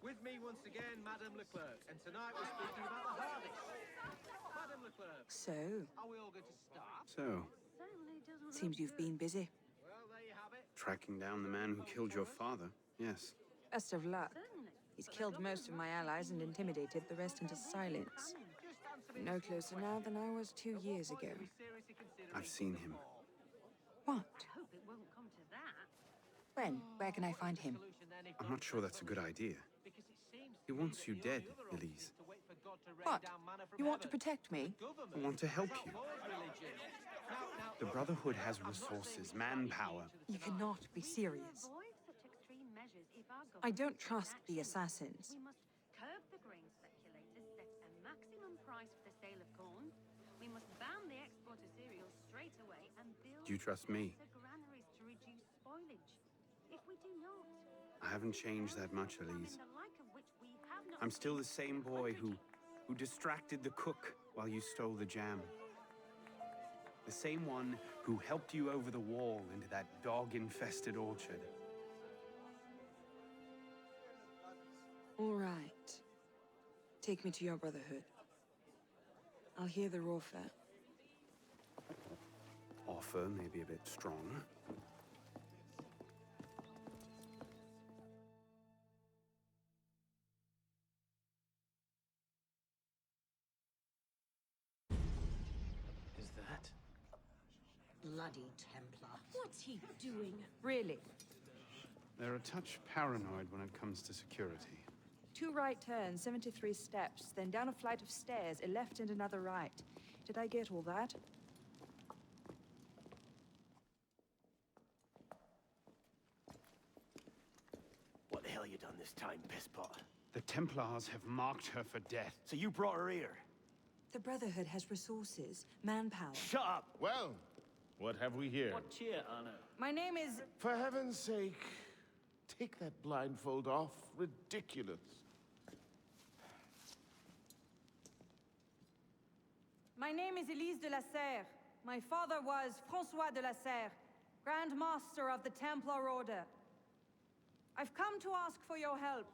With me once again, Madame Leclerc, and tonight we're speaking about the hardest. Madame Leclerc. So? Are we all going to start? So? Seems you've been busy. Well, there you have it. Tracking down the man who killed your father, yes. Best of luck. He's killed most of my allies and intimidated the rest into silence. No closer now than I was 2 years ago. I've seen him. What? Hope it won't come to that. When? Where can I find him? I'm not sure that's a good idea. He wants you dead, Elise. What? You want to protect me? I want to help you. The Brotherhood has resources, manpower. You cannot be serious. Avoid such extreme measures if our I don't government trust takes the action. assassins. We must curb the grain speculators, set a maximum price for the sale of corn. We must ban the export of cereals straight away and build Do you trust me? better granaries to reduce spoilage. If we do not, I haven't changed that much, Elise. I'm still the same boy who distracted the cook while you stole the jam. The same one who helped you over the wall into that dog-infested orchard. All right. Take me to your Brotherhood. I'll hear their offer. Offer may be a bit strong. Is that? Bloody Templar. What's he doing? Really? They're a touch paranoid when it comes to security. 2 right turns, 73 steps, then down a flight of stairs, a left and another right. Did I get all that? What the hell you done this time, pisspot? The Templars have marked her for death. So you brought her here? The Brotherhood has resources, manpower. Shut up! Well, what have we here? What cheer, Anna? My name is... For heaven's sake, take that blindfold off. Ridiculous. My name is Elise de la Serre. My father was François de la Serre, Grand Master of the Templar Order. I've come to ask for your help.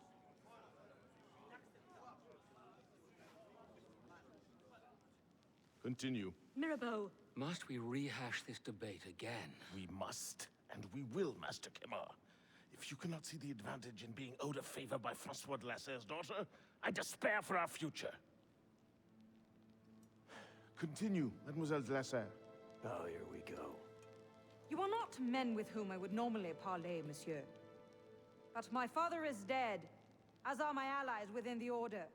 Continue. Mirabeau, Must we rehash this debate again? We must, and we will, Master Kemar. If you cannot see the advantage in being owed a favor by François de la Serre's daughter, I despair for our future. Continue, Mademoiselle de la Serre. Oh, here we go. You are not men with whom I would normally parley, monsieur. But my father is dead, as are my allies within the Order.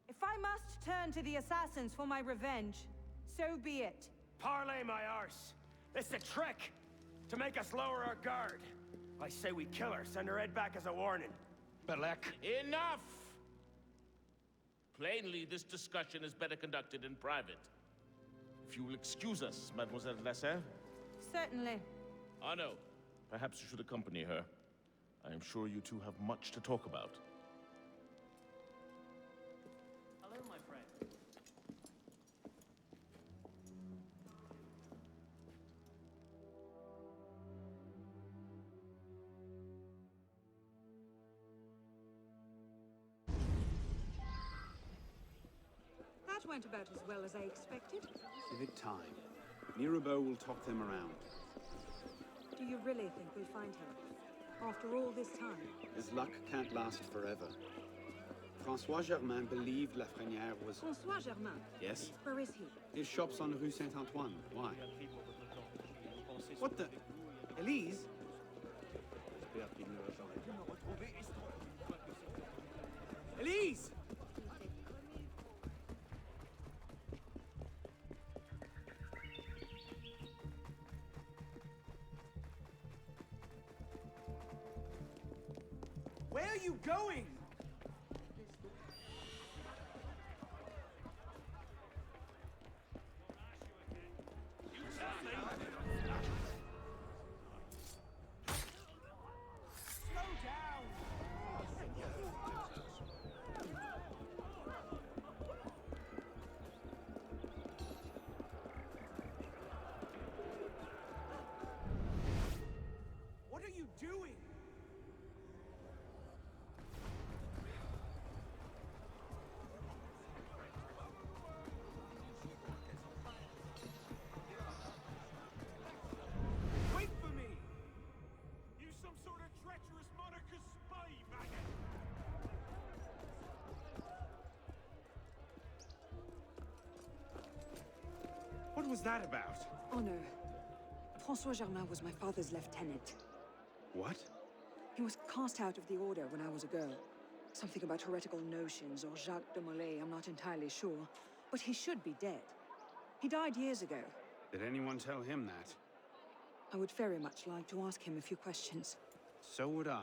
If I must turn to the assassins for my revenge, so be it. Parlay my arse! It's a trick! To make us lower our guard! I say we kill her, send her head back as a warning. Belek. Enough! Plainly, this discussion is better conducted in private. If you will excuse us, Mademoiselle de la Serre. Certainly. Arno, perhaps you should accompany her. I am sure you two have much to talk about. Hello, my friend. That went about as well as I expected. Give it time. Mirabeau will talk them around. Do you really think we'll find him? After all this time? His luck can't last forever. François Germain believed Lafrenière was... François Germain? Yes? Where is he? His shop's on Rue Saint-Antoine. Why? What the... Elise? Elise! Where are you going? Slow down! What are you doing? was that about? Honor. François Germain was my father's lieutenant. What? He was cast out of the order when I was a girl. Something about heretical notions or Jacques de Molay, I'm not entirely sure. But he should be dead. He died years ago. Did anyone tell him that? I would very much like to ask him a few questions. So would I.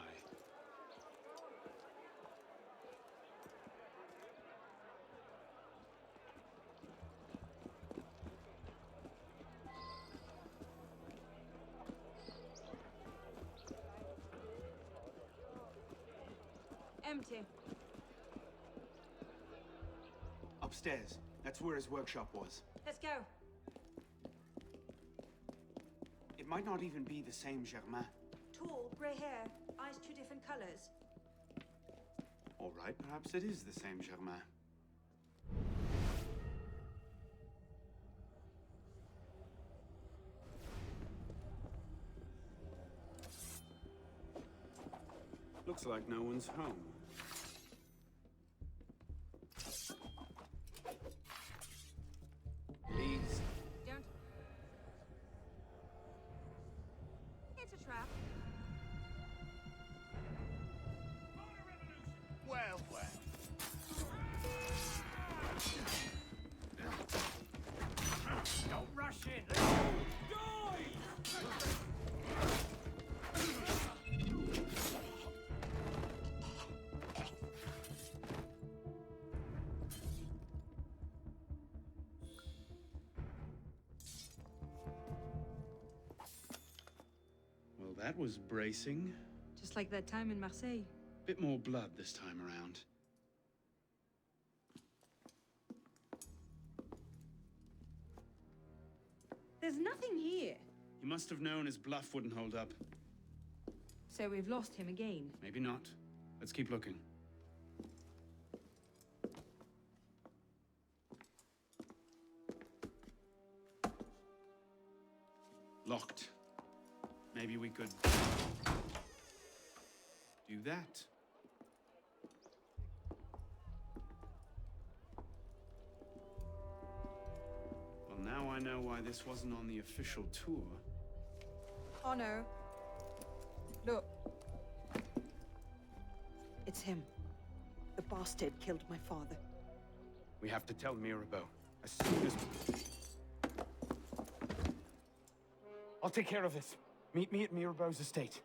Empty. Upstairs. That's where his workshop was. Let's go. It might not even be the same Germain. Tall, grey hair, eyes two different colors. All right, perhaps it is the same Germain. Looks like no one's home. Please. Don't. It's a trap. Well, well. Don't rush in! Let's go! Well, that was bracing. Just like that time in Marseille. Bit more blood this time around. There's nothing here. He must have known his bluff wouldn't hold up. So we've lost him again. Maybe not. Let's keep looking. Locked. Maybe we could do that. Well, now I know why this wasn't on the official tour. Oh no. Look. It's him. The bastard killed my father. We have to tell Mirabeau as soon as... I'll take care of this. Meet me at Mirabeau's estate.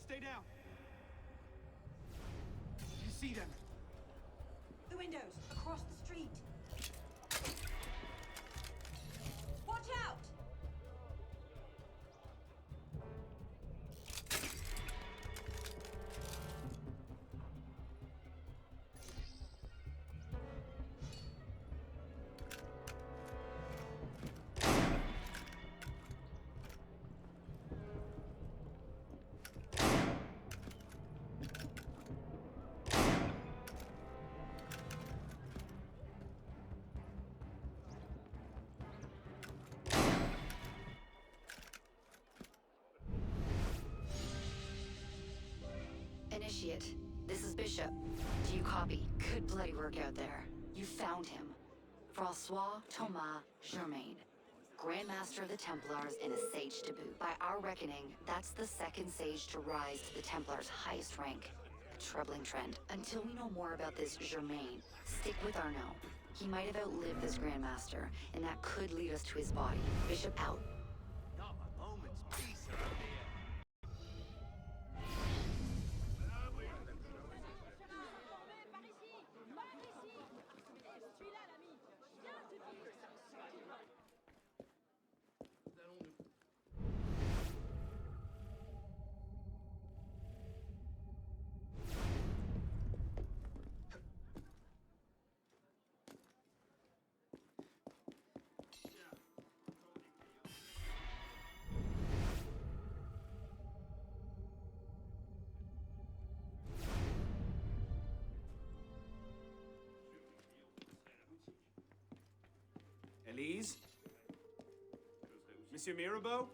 Stay down. You see them? The windows, across the street. Watch out! Initiate, this is Bishop. Do you copy? Good bloody work out there. You found him. Francois Thomas Germain, Grandmaster of the Templars and a sage to boot. By our reckoning, that's the second sage to rise to the Templars' highest rank. A troubling trend. Until we know more about this Germain, stick with Arnaud. He might have outlived this Grandmaster, and that could lead us to his body. Bishop out. Not a moment's peace around here. Elise? Monsieur Mirabeau?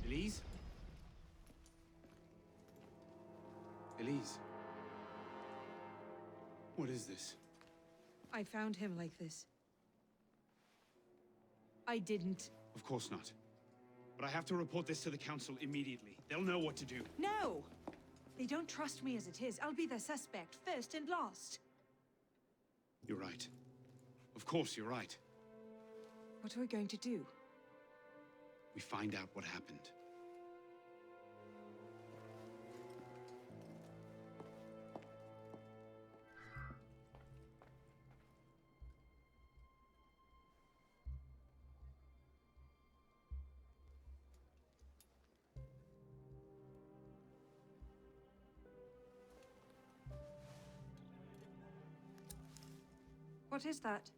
Elise? Elise. What is this? I found him like this. I didn't. Of course not. But I have to report this to the council immediately. They'll know what to do. No! They don't trust me as it is. I'll be their suspect, first and last. You're right. Of course you're right. What are we going to do? We find out what happened. What is that?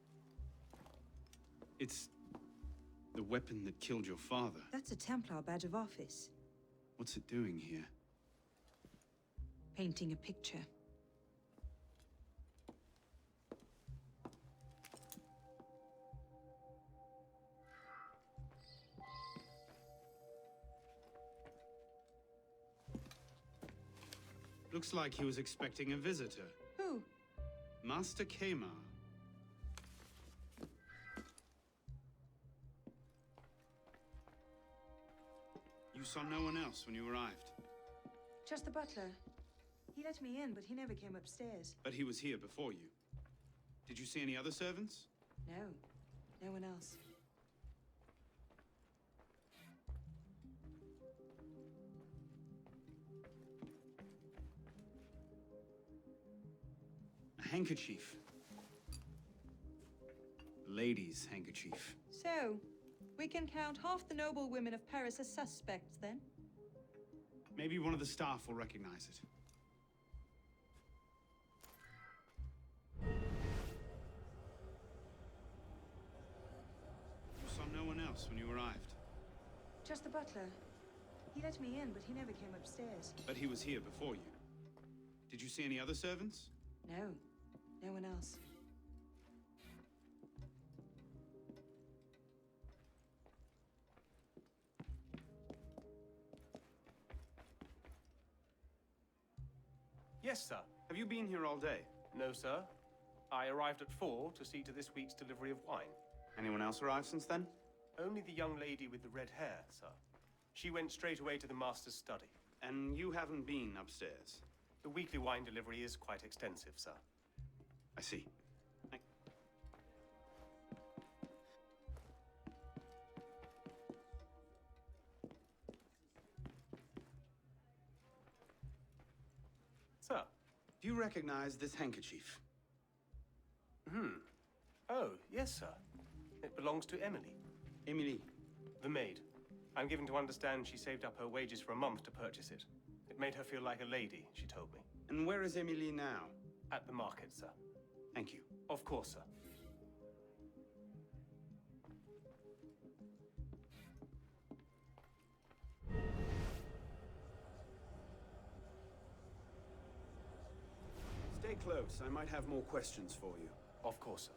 It's the weapon that killed your father. That's a Templar badge of office. What's it doing here? Painting a picture. Looks like he was expecting a visitor. Who? Master Kemar. You saw no one else when you arrived. Just the butler. He let me in, but he never came upstairs. But he was here before you. Did you see any other servants? No. No one else. A handkerchief. A lady's handkerchief. So, we can count half the noble women of Paris as suspects, then? Maybe one of the staff will recognize it. You saw no one else when you arrived. Just the butler. He let me in, but he never came upstairs. But he was here before you. Did you see any other servants? No. No one else. Yes, sir. Have you been here all day? No, sir. I arrived at 4 to see to this week's delivery of wine. Anyone else arrived since then? Only the young lady with the red hair, sir. She went straight away to the master's study. And you haven't been upstairs? The weekly wine delivery is quite extensive, sir. I see. Sir? Do you recognize this handkerchief? Oh, yes, sir. It belongs to Emily. Emily. The maid. I'm given to understand she saved up her wages for a month to purchase it. It made her feel like a lady, she told me. And where is Emily now? At the market, sir. Thank you. Of course, sir. Stay close. I might have more questions for you. Of course, sir.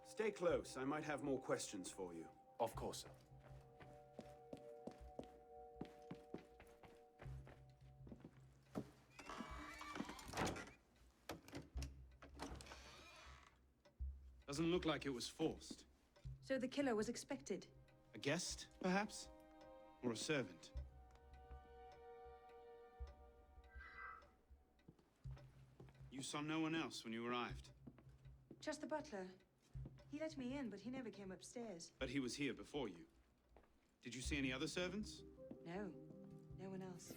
Stay close. I might have more questions for you. Of course, sir. Doesn't look like it was forced. So the killer was expected? A guest, perhaps? Or a servant? You saw no one else when you arrived. Just the butler. He let me in, but he never came upstairs. But he was here before you. Did you see any other servants? No. No one else.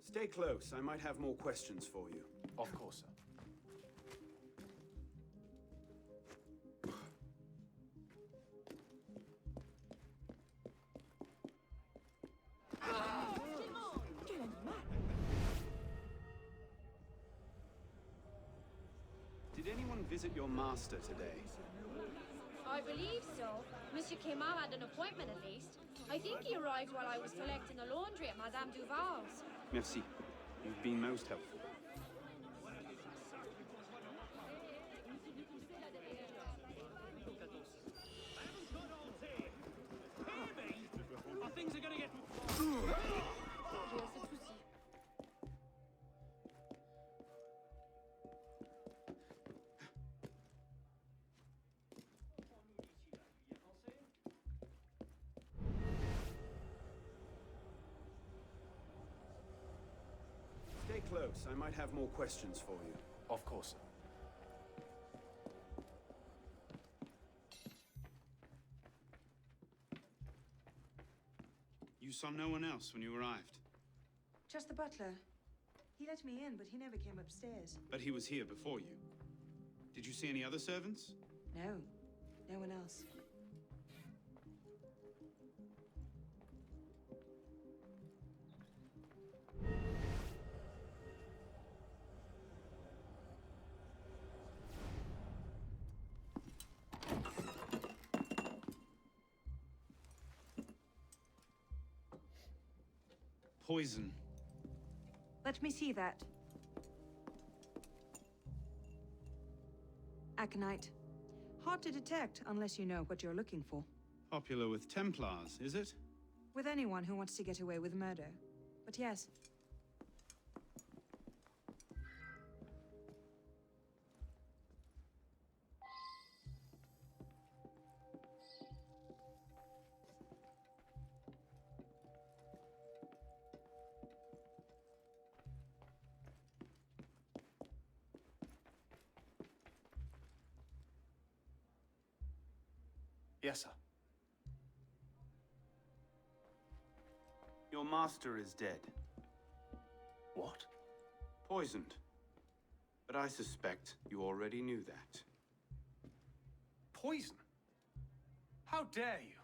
Stay close. I might have more questions for you. Of course, sir. Did anyone visit your master today? I believe so. Monsieur Quemar had an appointment at least. I think he arrived while I was collecting the laundry at Madame Duval's. Merci. You've been most helpful. Things are gonna get... Stay close. I might have more questions for you. Of course, sir. You saw no one else when you arrived? Just the butler. He let me in, but he never came upstairs. But he was here before you. Did you see any other servants? No. No one else. Poison. Let me see that. Aconite. Hard to detect unless you know what you're looking for. Popular with Templars, is it? With anyone who wants to get away with murder. But yes. Yes, sir. Your master is dead. What? Poisoned. But I suspect you already knew that. Poison? How dare you?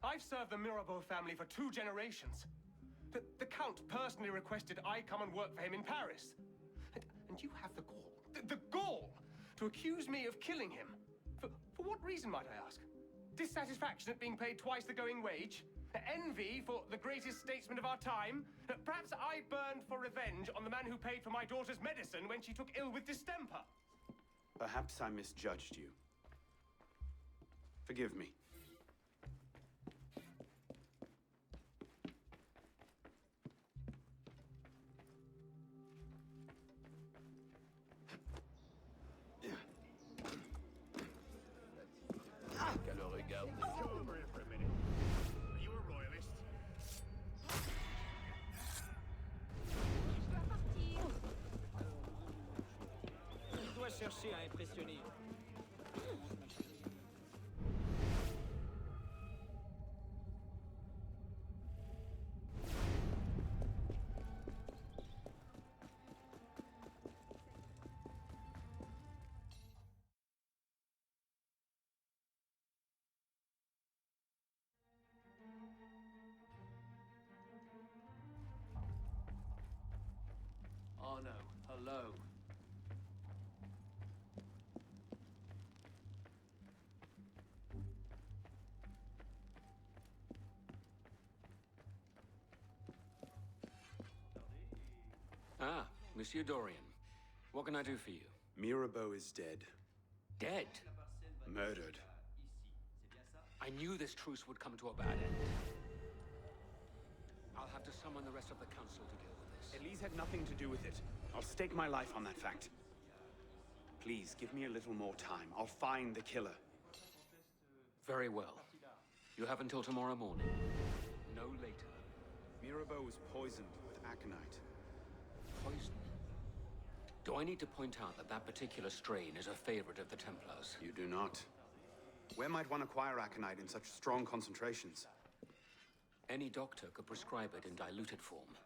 I've served the Mirabeau family for 2 generations. The Count personally requested I come and work for him in Paris. And you have the gall, the gall, to accuse me of killing him. For what reason, might I ask? Dissatisfaction at being paid twice the going wage? Envy for the greatest statesman of our time? Perhaps I burned for revenge on the man who paid for my daughter's medicine when she took ill with distemper. Perhaps I misjudged you. Forgive me. Chercher à impressionner. Oh no, hello. Ah, Monsieur Dorian. What can I do for you? Mirabeau is dead. Dead? Murdered. I knew this truce would come to a bad end. I'll have to summon the rest of the council to deal with this. Elise had nothing to do with it. I'll stake my life on that fact. Please, give me a little more time. I'll find the killer. Very well. You have until tomorrow morning. No later. Mirabeau was poisoned with aconite. Poison? Do I need to point out that that particular strain is a favorite of the Templars? You do not. Where might one acquire aconite in such strong concentrations? Any doctor could prescribe it in diluted form.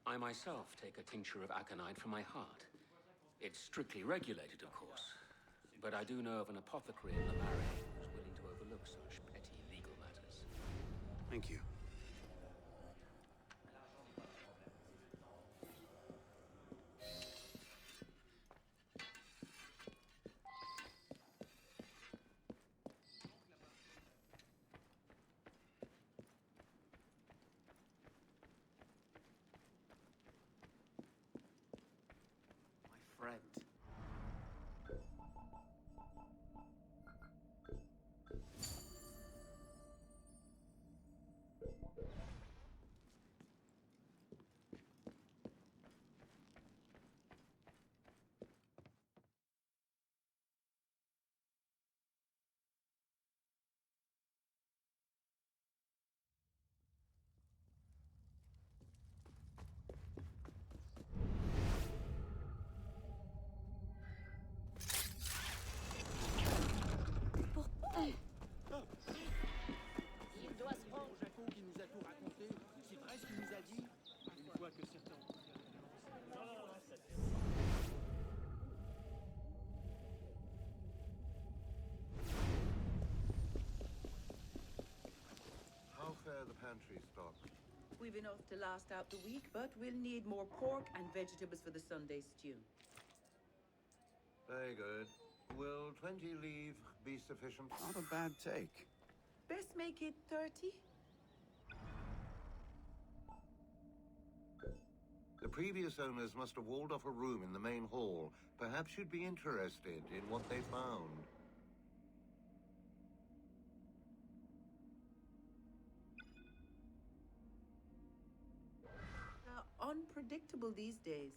I myself take a tincture of aconite for my heart. It's strictly regulated, of course. But I do know of an apothecary in the Marais who's willing to overlook such petty legal matters. Thank you. correct. Il doit se prendre. Jaco qui nous a tout raconté. C'est vrai ce qu'il nous a dit. Une fois que certains ont fait How fare the pantry stock? We've enough to last out the week, but we'll need more pork and vegetables for the Sunday stew. Very good. Will 20 leave be sufficient? Not a bad take. Best make it 30? The previous owners must have walled off a room in the main hall. Perhaps you'd be interested in what they found. Unpredictable these days.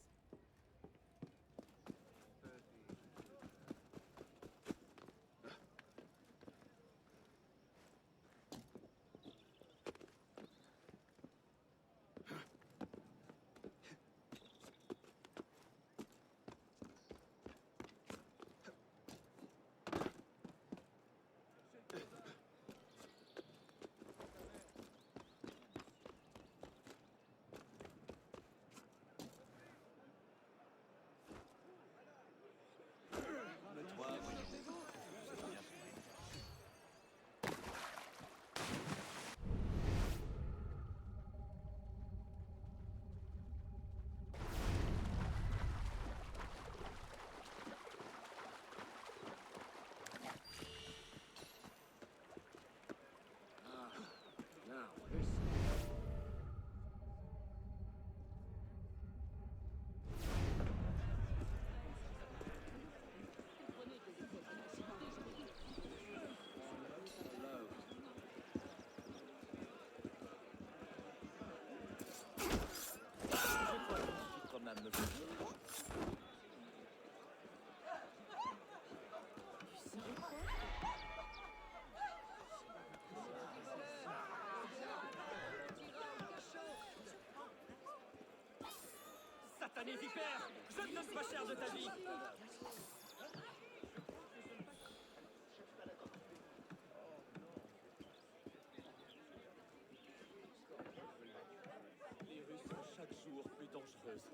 Satané vipère! Je ne donne pas cher de ta vie! Les rues sont chaque jour plus dangereuses.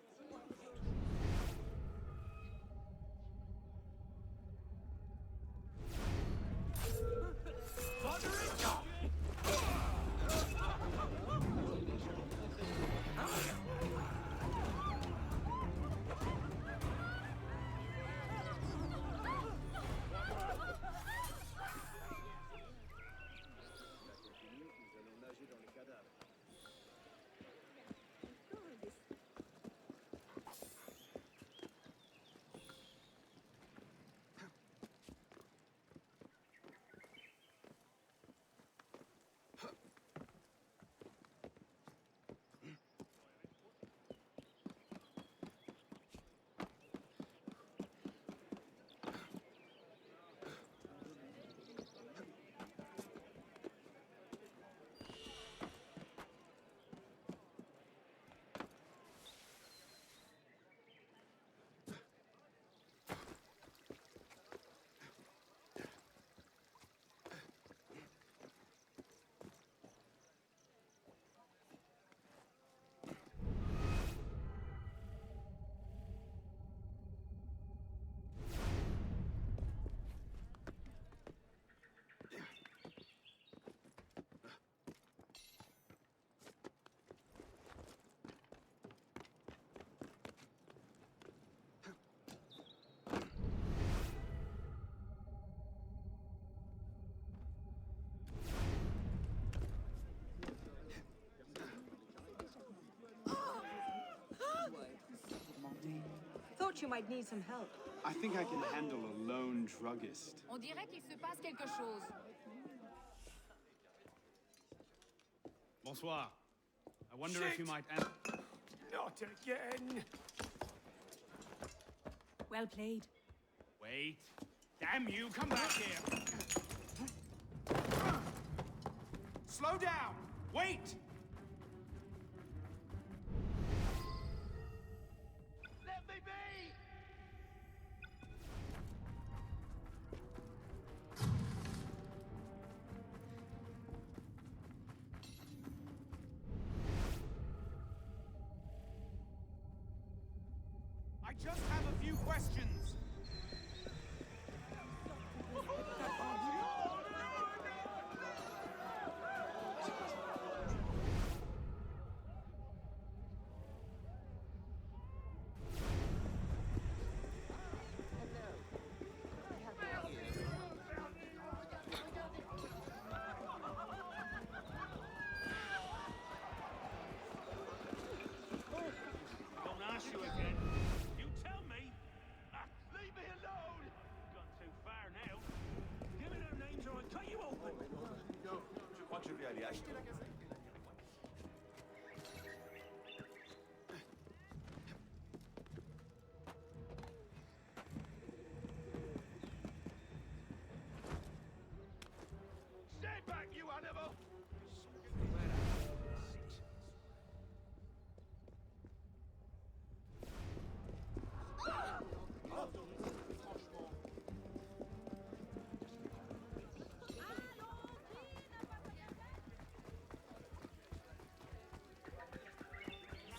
thought you might need some help. I think I can handle a lone druggist. On dirait qu'il se passe quelque chose. Bonsoir. I wonder if you might... Not again! Well played. Wait. Damn you, come back here! Slow down! Wait! Let me be! I just have a few questions. Don't ask you again. You tell me. Leave me alone. Gone too far now. Give me their names or I'll cut you open. Je crois que je vais aller acheter la gazette. Stay back, you animal!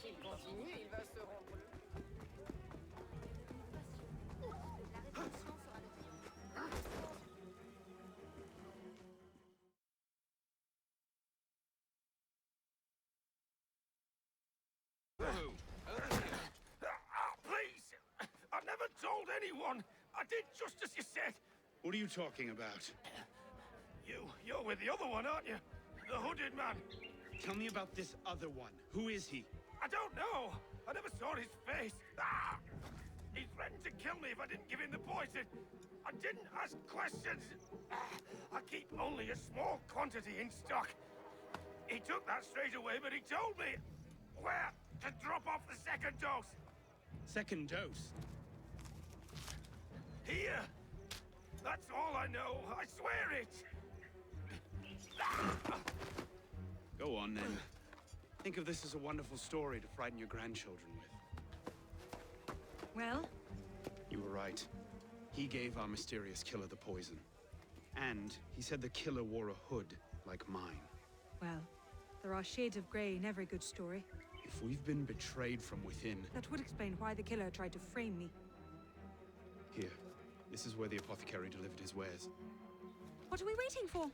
S'il continue, il va se rendre le... Please! I never told anyone! I did just as you said! What are you talking about? You're with the other one, aren't you? The hooded man. Tell me about this other one. Who is he? I don't know. I never saw his face. Ah! He threatened to kill me if I didn't give him the poison. I didn't ask questions. I keep only a small quantity in stock. He took that straight away, but he told me where to drop off the second dose. Second dose? Here. That's all I know. I swear it. Go on, then. Think of this as a wonderful story to frighten your grandchildren with. Well? You were right. He gave our mysterious killer the poison. And he said the killer wore a hood like mine. Well, there are shades of grey in every good story. If we've been betrayed from within... That would explain why the killer tried to frame me. Here. This is where the apothecary delivered his wares. What are we waiting for?